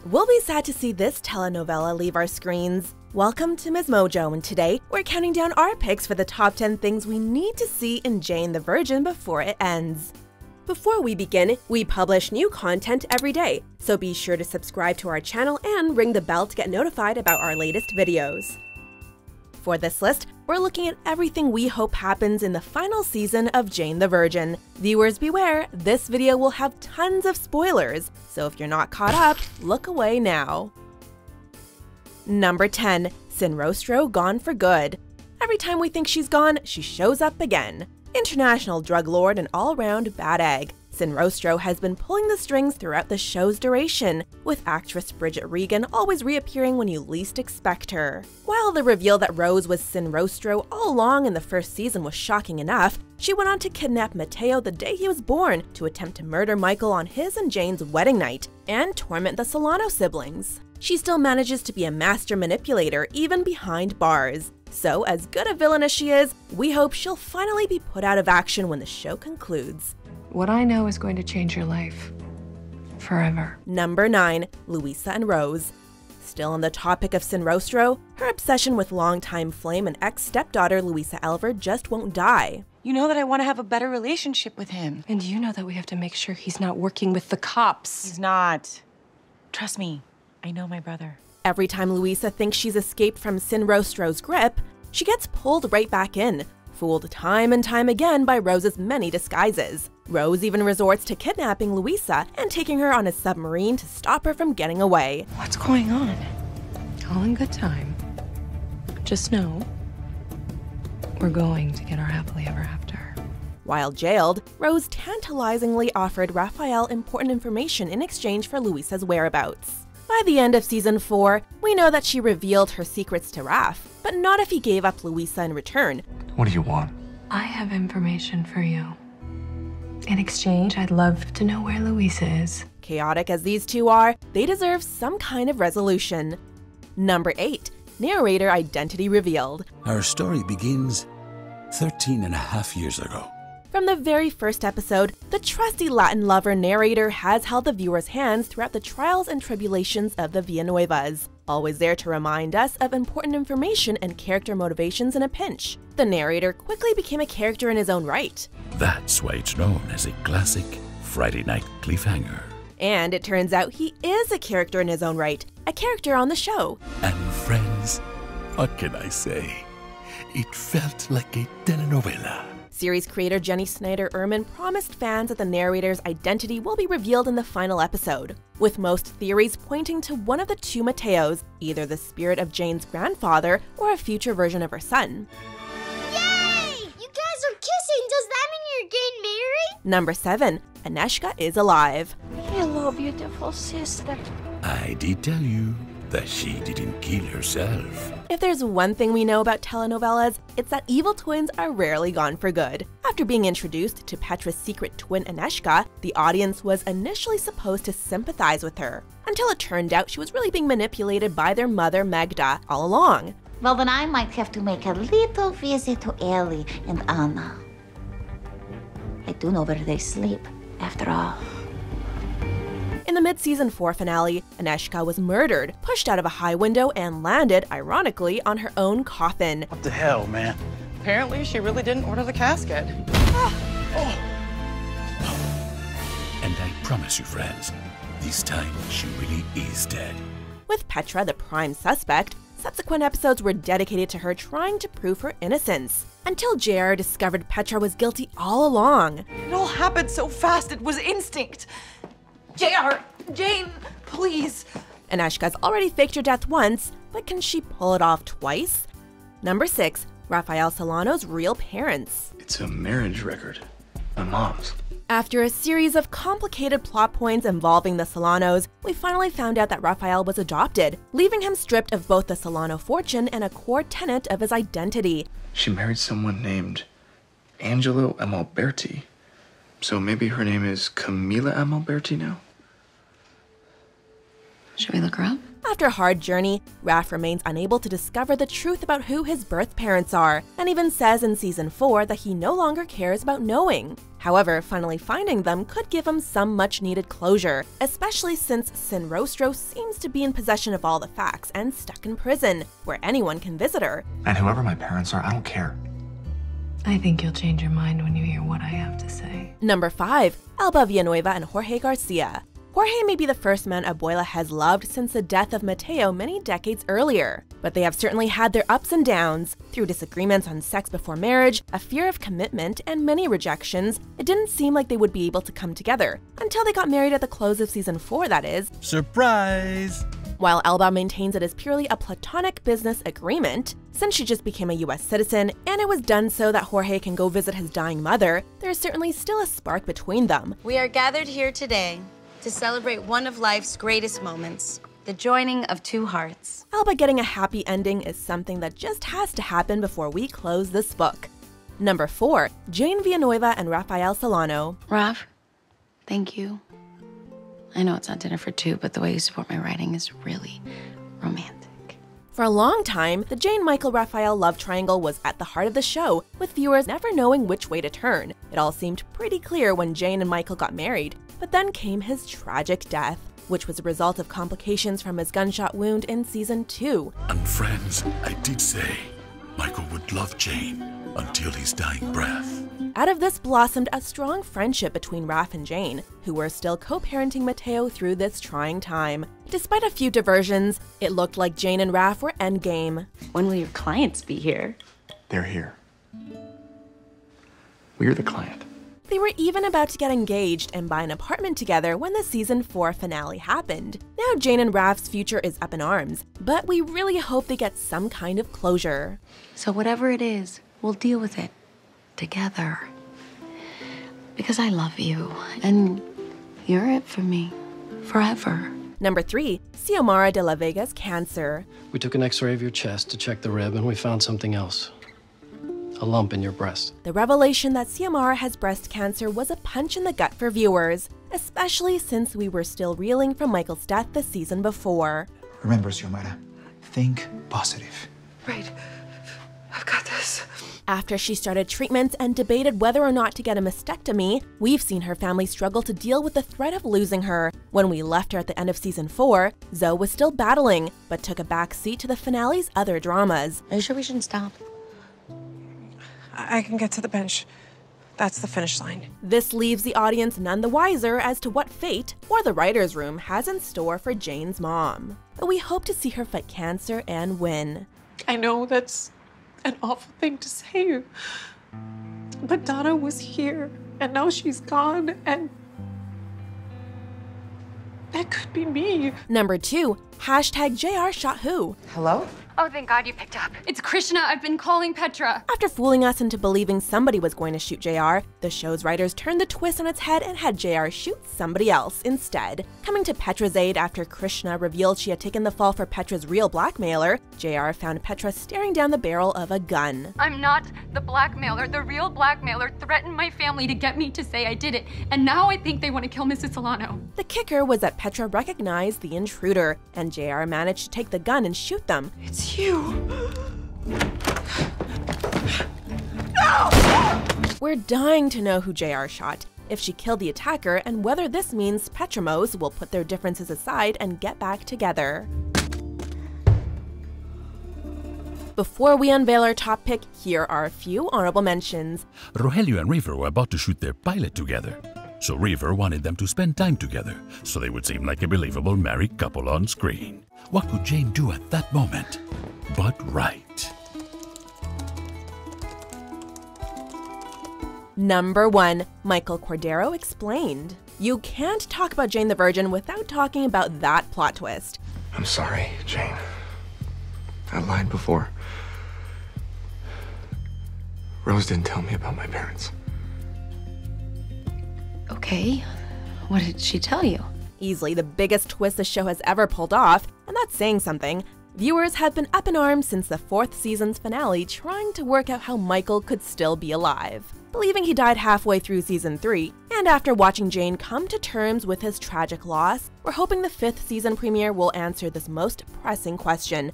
We'll be sad to see this telenovela leave our screens. Welcome to MsMojo, and today we're counting down our picks for the top 10 things we need to see in Jane the Virgin before it ends. Before we begin, we publish new content every day, so be sure to subscribe to our channel and ring the bell to get notified about our latest videos. For this list, we're looking at everything we hope happens in the final season of Jane the Virgin. Viewers beware, this video will have tons of spoilers, so if you're not caught up, look away now. Number 10. Rostro gone for good. Every time we think she's gone, she shows up again. International drug lord and all-round bad egg, Rostro has been pulling the strings throughout the show's duration, with actress Bridget Regan always reappearing when you least expect her. While the reveal that Rose was Rostro all along in the first season was shocking enough, she went on to kidnap Matteo the day he was born to attempt to murder Michael on his and Jane's wedding night, and torment the Solano siblings. She still manages to be a master manipulator even behind bars. So, as good a villain as she is, we hope she'll finally be put out of action when the show concludes. What I know is going to change your life. Forever. Number 9. Luisa and Rose. Still on the topic of Rostro, her obsession with longtime flame and ex-stepdaughter Luisa Elver just won't die. You know that I want to have a better relationship with him. And you know that we have to make sure he's not working with the cops. He's not. Trust me, I know my brother. Every time Luisa thinks she's escaped from Rostro's grip, she gets pulled right back in, fooled time and time again by Rose's many disguises. Rose even resorts to kidnapping Luisa and taking her on a submarine to stop her from getting away. What's going on? All in good time. Just know, we're going to get our happily ever after. While jailed, Rose tantalizingly offered Rafael important information in exchange for Luisa's whereabouts. By the end of season 4, we know that she revealed her secrets to Raf, but not if he gave up Luisa in return. What do you want? I have information for you. In exchange, I'd love to know where Luisa is. Chaotic as these two are, they deserve some kind of resolution. Number 8. Narrator identity revealed. Our story begins 13.5 years ago. From the very first episode, the trusty Latin lover narrator has held the viewer's hands throughout the trials and tribulations of the Villanuevas, always there to remind us of important information and character motivations in a pinch. The narrator quickly became a character in his own right. That's why it's known as a classic Friday night cliffhanger. And it turns out he is a character in his own right, a character on the show. And friends, what can I say? It felt like a telenovela. Series creator Jenny Snyder-Urman promised fans that the narrator's identity will be revealed in the final episode, with most theories pointing to one of the two Matteos, either the spirit of Jane's grandfather or a future version of her son. Yay! You guys are kissing! Does that mean you're getting married? Number 7. Anežka Is Alive. Hello, beautiful sister. I did tell you that she didn't kill herself. If there's one thing we know about telenovelas, it's that evil twins are rarely gone for good. After being introduced to Petra's secret twin Anežka, the audience was initially supposed to sympathize with her, until it turned out she was really being manipulated by their mother Magda all along. Well, then I might have to make a little visit to Ellie and Anna. I do know where they sleep, after all. In the mid-season 4 finale, Anežka was murdered, pushed out of a high window, and landed, ironically, on her own coffin. What the hell, man? Apparently, she really didn't order the casket. And I promise you, friends, this time she really is dead. With Petra the prime suspect, subsequent episodes were dedicated to her trying to prove her innocence, until JR discovered Petra was guilty all along. It all happened so fast, it was instinct. JR, Jane, please. Anežka's already faked her death once, but can she pull it off twice? Number 6. Rafael Solano's real parents. It's a marriage record. My mom's. After a series of complicated plot points involving the Solanos, we finally found out that Rafael was adopted, leaving him stripped of both the Solano fortune and a core tenet of his identity. She married someone named Angelo Amalberti. So maybe her name is Camila Amalberti now? Should we look her up? After a hard journey, Raf remains unable to discover the truth about who his birth parents are, and even says in season 4 that he no longer cares about knowing. However, finally finding them could give him some much-needed closure, especially since Sin Rostro seems to be in possession of all the facts and stuck in prison, where anyone can visit her. And whoever my parents are, I don't care. I think you'll change your mind when you hear what I have to say. Number 5. Alba Villanueva and Jorge Garcia. Jorge may be the first man Abuela has loved since the death of Mateo many decades earlier, but they have certainly had their ups and downs. Through disagreements on sex before marriage, a fear of commitment, and many rejections, it didn't seem like they would be able to come together, until they got married at the close of season 4, that is. Surprise! While Alba maintains it is purely a platonic business agreement, since she just became a US citizen, and it was done so that Jorge can go visit his dying mother, there is certainly still a spark between them. We are gathered here today to celebrate one of life's greatest moments, the joining of two hearts. Alba getting a happy ending is something that just has to happen before we close this book. Number 4. Jane Villanueva and Rafael Solano. Raf, thank you. I know it's not dinner for two, but the way you support my writing is really romantic. For a long time, the Jane-Michael-Rafael love triangle was at the heart of the show, with viewers never knowing which way to turn. It all seemed pretty clear when Jane and Michael got married, but then came his tragic death, which was a result of complications from his gunshot wound in season 2. And friends, I did say Michael would love Jane until his dying breath. Out of this blossomed a strong friendship between Raf and Jane, who were still co-parenting Mateo through this trying time. Despite a few diversions, it looked like Jane and Raf were endgame. When will your clients be here? They're here. We're the client. They were even about to get engaged and buy an apartment together when the season 4 finale happened. Now Jane and Raf's future is up in arms, but we really hope they get some kind of closure. So whatever it is, we'll deal with it together. Because I love you, and you're it for me, forever. Number 3. Xiomara de la Vega's cancer. We took an x-ray of your chest to check the rib, and we found something else. A lump in your breast. The revelation that Xiomara has breast cancer was a punch in the gut for viewers, especially since we were still reeling from Michael's death the season before. Remember, Xiomara, think positive. Right. I've got this. After she started treatments and debated whether or not to get a mastectomy, we've seen her family struggle to deal with the threat of losing her. When we left her at the end of season 4, Zoe was still battling, but took a back seat to the finale's other dramas. Are you sure we shouldn't stop? I can get to the bench. That's the finish line. This leaves the audience none the wiser as to what fate, or the writer's room, has in store for Jane's mom. But we hope to see her fight cancer and win. I know that's an awful thing to say, but Donna was here, and now she's gone, and that could be me. Number 2. Hashtag JR shot who? Hello? Oh, thank God you picked up. It's Krishna. I've been calling Petra. After fooling us into believing somebody was going to shoot JR, the show's writers turned the twist on its head and had JR shoot somebody else instead. Coming to Petra's aid after Krishna revealed she had taken the fall for Petra's real blackmailer, JR found Petra staring down the barrel of a gun. I'm not the blackmailer. The real blackmailer threatened my family to get me to say I did it, and now I think they want to kill Mrs. Solano. The kicker was that Petra recognized the intruder, and JR managed to take the gun and shoot them. It's you. We're dying to know who JR shot, if she killed the attacker, and whether this means Petramos will put their differences aside and get back together. Before we unveil our top pick, here are a few honorable mentions. Rogelio and River were about to shoot their pilot together. So River wanted them to spend time together, so they would seem like a believable married couple on screen. What could Jane do at that moment but write? Number 1. Michael Cordero explained. You can't talk about Jane the Virgin without talking about that plot twist. I'm sorry, Jane. I lied before. Rose didn't tell me about my parents. Okay. What did she tell you? Easily the biggest twist the show has ever pulled off, and that's saying something. Viewers have been up in arms since the 4th season's finale, trying to work out how Michael could still be alive. Believing he died halfway through season 3, and after watching Jane come to terms with his tragic loss, we're hoping the 5th season premiere will answer this most pressing question.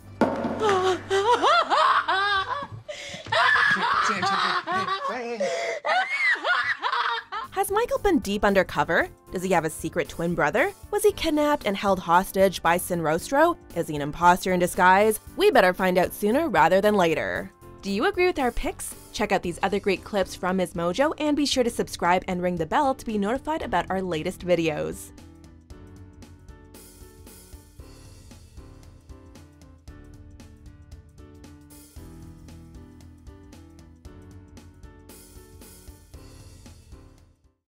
Has Michael been deep undercover? Does he have a secret twin brother? Was he kidnapped and held hostage by Sin Rostro? Is he an imposter in disguise? We better find out sooner rather than later. Do you agree with our picks? Check out these other great clips from MsMojo and be sure to subscribe and ring the bell to be notified about our latest videos.